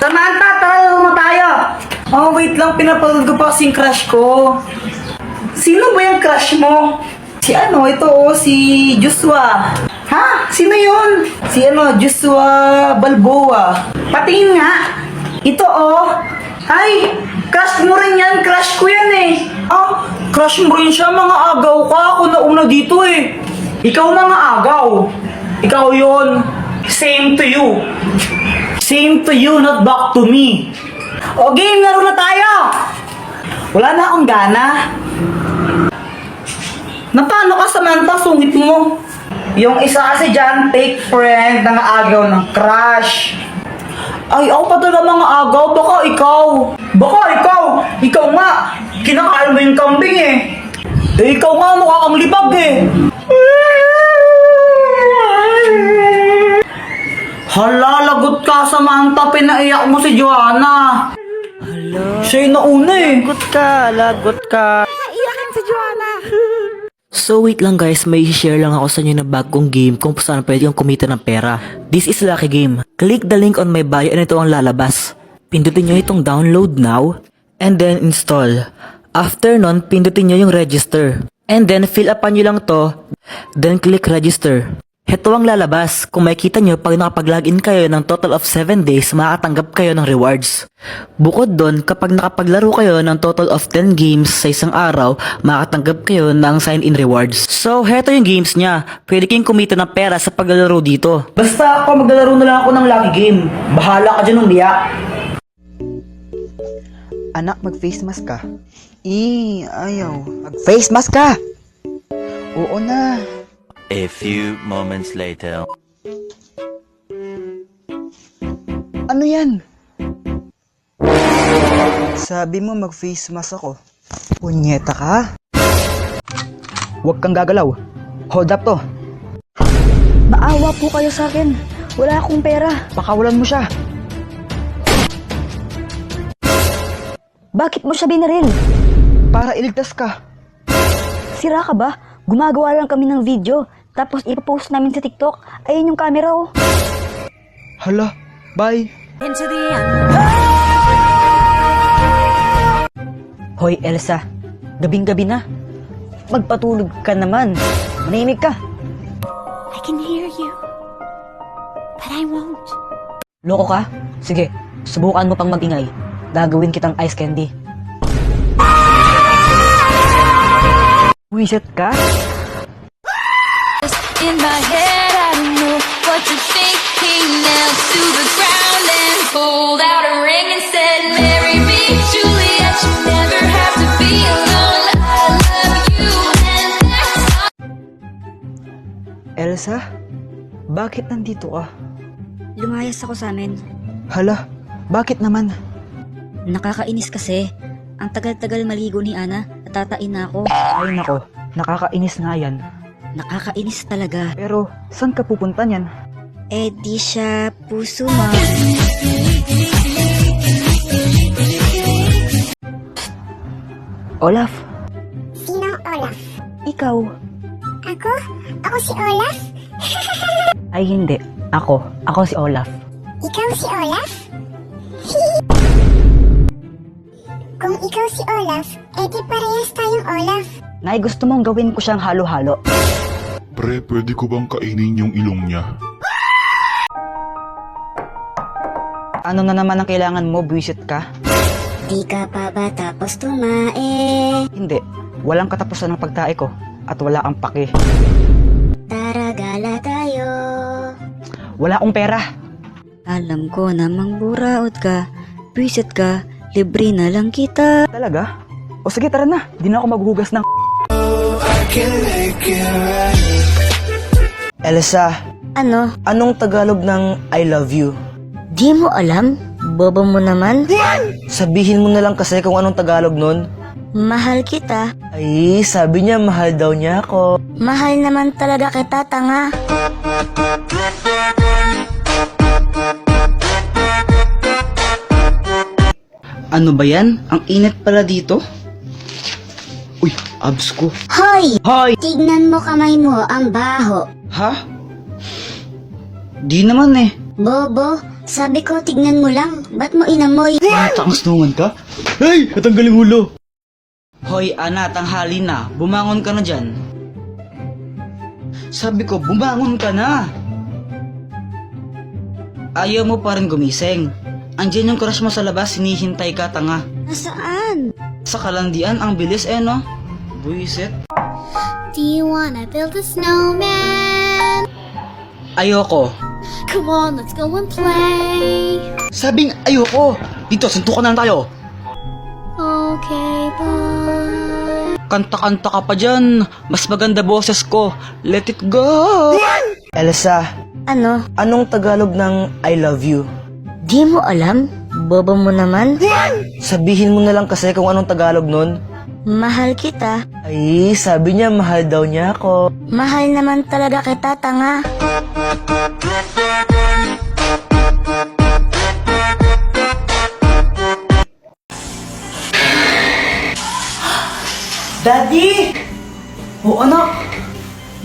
Samantha, tara mo tayo. Oh, wait lang, pinapanood ko pa kasing crush ko. Sino ba yung crush mo? Si ano, ito si Joshua. Ha? Sino yun? Si Joshua Balboa. Patingin nga. Ito Ay, crush mo rin yan. Crush ko yan eh. Crush mo rin siya. Mga agaw ka. Ako nauna dito eh. Ikaw mga agaw. Ikaw yun. Same to you. Same to you, not back to me. O game, laro na tayo. Wala na akong gana. Na paano ka, Samantha? Sungit mo. Yung isa kasi dyan, fake friend, nangaagaw ng crush. Ay, ako pa talaga mga agaw. Baka ikaw. Ikaw nga. Kinakain mo yung kambing eh. Ikaw nga, mukha kang libag eh. Hala, lagot ka, Samantha. Pinaiyak mo si Joanna. Hala. Siya yung nauna eh. Lagot ka. Iyakin si Joanna. So wait lang guys, may share lang ako sa inyo na bagong game kung saan pwede kang kumita ng pera. This is Lucky Game. Click the link on my bio and ito ang lalabas. Pindutin nyo itong download now and then install. After nun, pindutin nyo yung register. And then fill upan nyo lang to, then click register. Ito ang lalabas. Kung makikita nyo, pag nakapag-login kayo ng total of 7 days, makakatanggap kayo ng rewards. Bukod doon, kapag nakapaglaro kayo ng total of 10 games sa isang araw, makakatanggap kayo ng sign-in rewards. So, heto yung games niya. Pwede kayong kumita ng pera sa paglalaro dito. Basta ako, maglalaro na lang ako ng Lucky Game. Bahala ka dyan umiyak. Anak, mag-face mask ka. Ayaw. Mag-face mask ka! Oo na. A few moments later. Ano yan? Sabi mo mag-face mask ako. Punyeta ka? Huwag kang gagalaw. Hold up to. Maawa po kayo sa akin. Wala akong pera. Pakawalan mo siya. Bakit mo siya binaril? Para iligtas ka. Sira ka ba? Gumagawa lang kami ng video. Tapos ipopost namin sa TikTok. Ayun yung camera oh. Hala, bye. Hoy Elsa, gabing-gabi na. Magpatulog ka naman. Manimig ka. I can hear you, but I won't. Loko ka? Sige, subukan mo pang magingay. Gagawin kitang ice candy. Wiset ka? In my head, I don't know what you're thinking. Nailed to the ground and pulled out a ring and said, "Marry me, Juliet. You never have to be alone. I love you, and that's all." Elsa, bakit nandito ka? Lumayas ako sa amin. Hala, bakit naman? Nakakainis kasi. Ang tagal-tagal maligo ni Ana, natatain na ako. Ay nako, nakakainis nga yan. Nakakainis talaga. Pero, saan ka pupunta niyan? Eh di siya puso mo. Olaf, Sinong Olaf? ikaw. Ako? Ako si Olaf? Ay hindi, ako. Ako si Olaf. Ikaw si Olaf? Kung ikaw si Olaf, edi parehas tayong Olaf. Nay, gusto mong gawin ko siyang halo-halo? Pre, pwede ko bang kainin yung ilong niya? Ano na naman ang kailangan mo, buwisit ka? Di ka pa ba tapos tumae? Hindi, walang katapusan ng pagtae ko. At wala kang pake. Tara gala tayo. Wala akong pera. Alam ko namang buraot ka. Pwisit ka, libre na lang kita. Talaga? O sige, tara na. Di na ako maghugas ng Elsa, Ano? anong Tagalog ng I love you? Di mo alam? Bobo mo naman? Sabihin mo na lang kasi kung anong Tagalog nun. Mahal kita. Ay, sabi niya mahal daw niya ako. Mahal naman talaga kita, tanga. Ano ba yan? Ang init pala dito. Uy, abs ko. Hoy! Hoy! Tignan mo kamay mo, ang baho. Ha? Di naman eh. Bobo, sabi ko tignan mo lang. Ba't mo inamoy? Tangas ka? Hey! Natanggaling ulo! Hoy, Ana, tanghali na. Bumangon ka na dyan. Sabi ko, bumangon ka na! Ayaw mo pa rin gumising. Andiyan yung crush mo sa labas, hinihintay ka, tanga. Nasaan? Sa kalandian, ang bilis no? Buisit. Do you wanna build a snowman? Ayoko. Come on, let's go and play. Sabing ayoko! Dito, suntukan na lang tayo. Okay, bye. Kanta-kanta ka pa dyan. Mas maganda boses ko. Let it go! Elsa, Ano? anong Tagalog ng I love you? Di mo alam? Bobo mo naman? Sabihin mo na lang kasi kung anong Tagalog nun. Mahal kita. Ay, sabi niya mahal daw niya ako. Mahal naman talaga kita, tanga. Daddy! Oo, anak.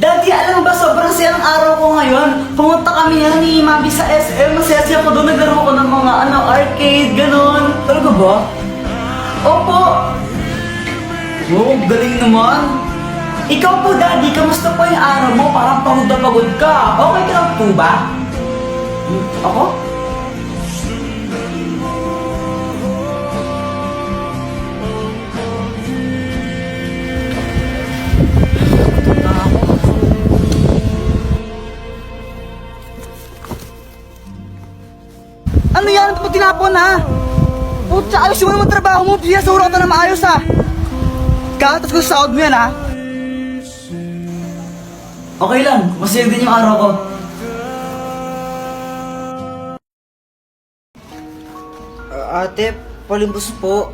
Daddy, alam mo ba, sobrang sayang araw ko ngayon. Pumunta kami ni Mami sa SM. Masaya ako doon. Naglaro ko ng mga arcade, ganon. Talaga ba? Opo. Wow, galing naman. Ikaw po, Daddy, kamusta po yung araw mo? Parang pagod na pagod ka. Okay ka lang po ba? Ako? Ano yan? Ito pa tinapon ha? Putsa, ayusin mo naman trabaho mo. Biya, surang ka na maayos ha. Katas ko sa sahod mo yan ha. Okay lang, masaya din yung araw ko. Ate, palimbos po.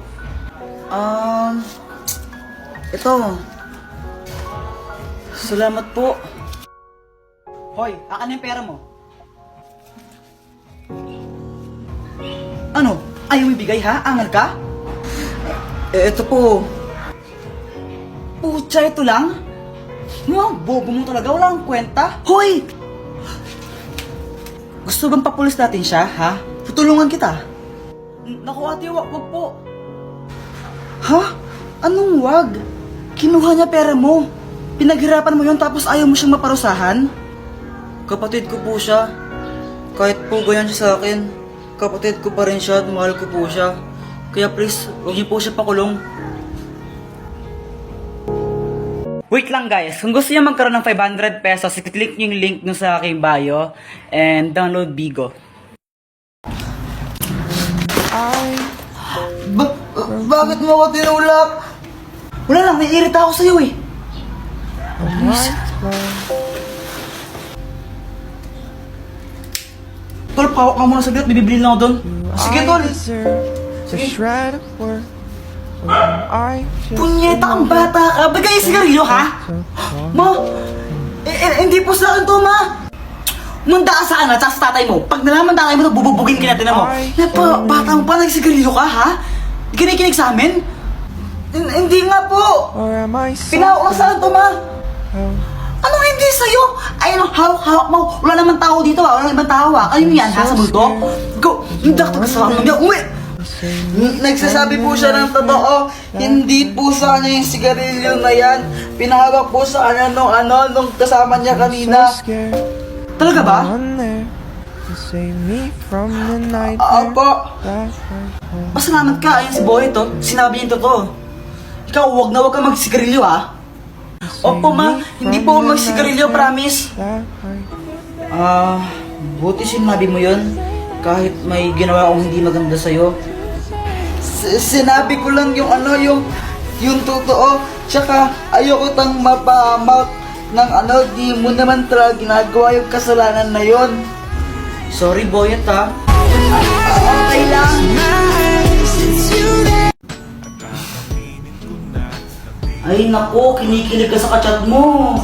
Ito. Salamat po. Hoy, akin yung pera mo. Ano? Ayaw mo ibigay ha? Angal ka? Ito po. Pucha, ito lang? Mga bobo mo talaga, wala kang kwenta. Hoy! Gusto bang papulis natin siya, ha? Tutulungan kita. Naku ate, wag po. Ha? Anong wag? Kinuha niya pera mo. Pinaghirapan mo yun tapos ayaw mo siyang maparusahan? Kapatid ko po siya. Kahit po ganyan siya sa akin, kapatid ko pa rin siya at mahal ko po siya. Kaya please, huwag niyo po siya pakulong. Wait lang guys, kung gusto niyo magkaroon ng 500 pesos, i-click niyo yung link nyo sa aking bio and download Bigo. Bakit mo ako tinulak? Wala lang, naiirita ako sa'yo eh. Tol, pawak ka muna saglit, bibibili na ako doon. Sige, Tol. Sige. Punyeta kang bata ka. Bagay yung sigarilyo, ha? Ma, hindi po sa akin to, ma. Manda ka sa anak, tsaka sa tatay mo. Pag nalaman tatay mo, bububugin ka natin mo. Bata mo pa, nagsigarilyo ka, ha? Kinikinig sa amin? Hindi nga po. Pinahawak lang sa akin to, ma. Anong hindi sa'yo? Ayun, hawak mo. Wala naman tao dito, ha? Wala naman tao, ha? Kayo yan, ha? Sa multo? Go! Hindi ka kasama mo niya. Uwi! Nagsasabi po siya ng totoo. Hindi po sa kanya yung sigarilyo na yan. Pinahawak po sa kanya nung kasama niya kanina. Talaga ba? Apo. Pasalamat ka, ayun si Boy to. Sinabi niya yung totoo. Ikaw, huwag na huwag ka magsigarilyo, ha? Opo, ma. Hindi po magsigarilyo, promise. Buti sinabi mo yun. Kahit may ginawa akong hindi maganda sa'yo. Sinabi ko lang yung totoo. Tsaka ayoko tang mapahamak ng di mo naman talaga ginagawa yung kasalanan na yon. Sorry, Boyet, ha? Okay lang. Ay, nako, kinikilig ka sa kachat mo.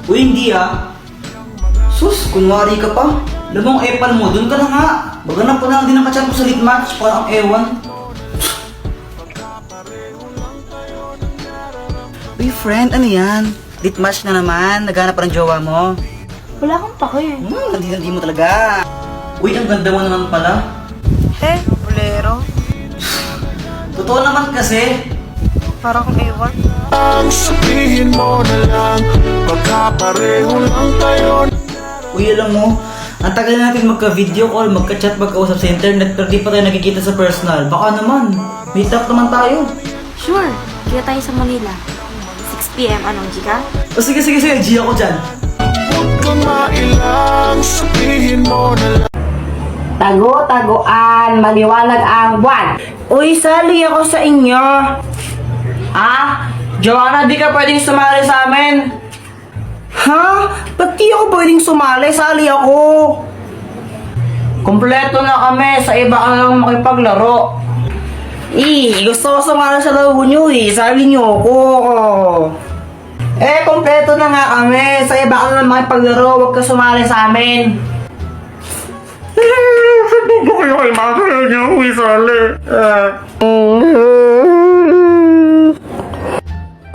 Uy, hindi, ha? Sus, kunwari ka pa. Lamang epal mo, dun ka na nga. Baga po na din ang kachat mo sa lit match, parang ewan. Uy, friend, ano yan? Lit match na naman, naghanap pa ng jowa mo. Wala kang pake. Hindi mo talaga. Uy, ang ganda mo naman pala. Bolero. Totoo naman kasi. Para kang ewan. Uy, alam mo, ang tagal natin magka-video call, magka-chat, magka-usap sa internet, pero di pa tayo nakikita sa personal. Baka naman, meet up naman tayo. Sure. Kita tayo sa Manila. 6 p.m. Anong chika? O sige, G ako dyan. Tago-taguan, maliwanag ang buwan. Uy, sali ako sa inyo. Joanna, di ka pwedeng sumali sa amin. Ha? Ba't di ako pwedeng sumali? Sali ako. Kompleto na kami. Sa iba ka lang makipaglaro. Gusto ko sumali sa laro nyo Sali nyo ako. Kompleto na nga kami. Sa iba ka lang makipaglaro. Huwag ka sumali sa amin. Sabi ko kayo kay mama nyo sali.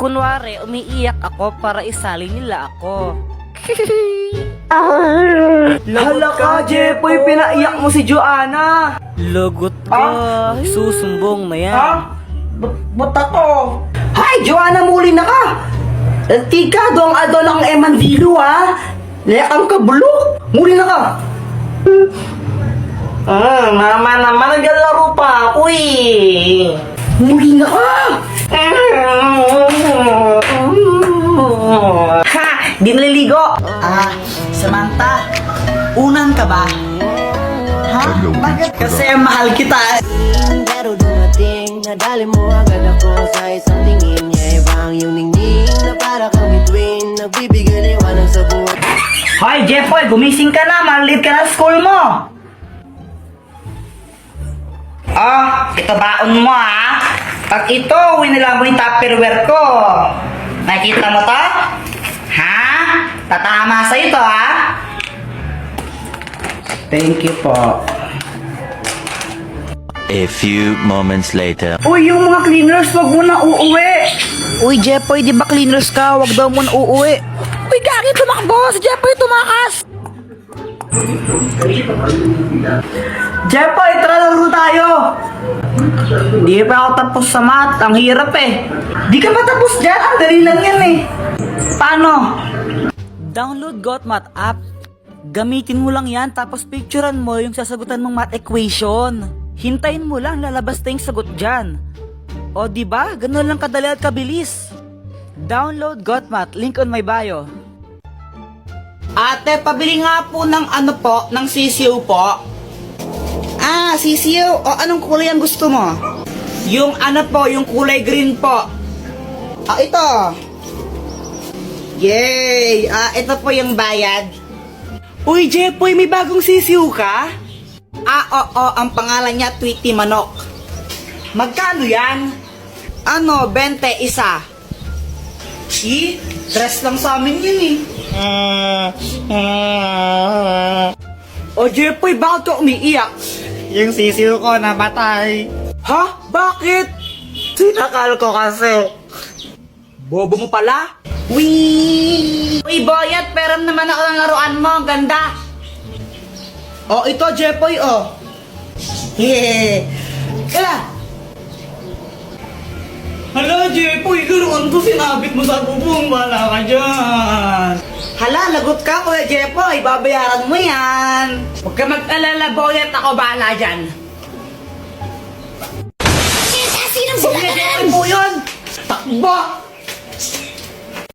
Kunwari, umiiyak ako para isali nila ako. Hala ka, Jepoy, pinaiyak mo si Joanna. Lagot ka. Susumbong na yan. Ba't ako? Hay, Joanna, muli na ka. Tika, doang adol ang Emandilo, Layak ang kabulo. Muli na ka. Mama naman, naglalaro pa ako Muli na ka. Ha! Di naliligo! Samantha, unan ka ba? Ha? Bakit? Kasi mahal kita. Pero dumating, nadali mo agad ako sa isang tingin niya. Ibang yung ningning na para kang bituin, nagbibigay liwanag sa buhay. Hoy, Jeffoy, gumising ka na. Malit ka na sa school mo. Ito baon mo Pag ito, winila mo yung Tupperware ko. Nakita mo to? Ha? Tatama sa ito Thank you po. A few moments later. Uy, yung mga cleaners, wag mo na uuwi. Uy, Jeffoy, di ba cleaners ka? Wag daw mo na uuwi. Uy, gagi, tumakbo. Si Jeffoy tumakas. Jeffoy, tara laro tayo. Di pa ako tapos sa math. Ang hirap Di ka pa tapos dyan. Ang dali lang yan Paano? Download GotMath app. Gamitin mo lang yan tapos picturean mo yung sasagutan mong math equation. Hintayin mo lang, lalabas na yung sagot dyan. O diba? Ganun lang kadali at kabilis. Download GotMath, link on my bio. Ate, pabili nga po ng ng sisiw po. Sisiw. O, anong kulay ang gusto mo? Yung yung kulay green po. Ito. Yay! Ito po yung bayad. Uy, Jepoy, may bagong sisiw ka? Oo, ang pangalan niya Tweety Manok. Magkano yan? 20 isa. Dress lang sa amin yun O Jepoy, bakit ka umiiyak? Yung sisiw ko namatay. Ha? Bakit? Sinakal ko kasi. Bobo mo pala? Uy, Boyat, peram naman ako ng laruan mo. Ang ganda. Ito, Jepoy, Kaya. Hala, Jepoy, laruan to. Sinabit mo sa bubong. Wala ka dyan. Hala, lagot ka, Kuya Jepoy. Babayaran mo yan. Huwag ka mag-alala, Boyat. Ako bahala dyan. Kuya Jepoy po yun. Takbo.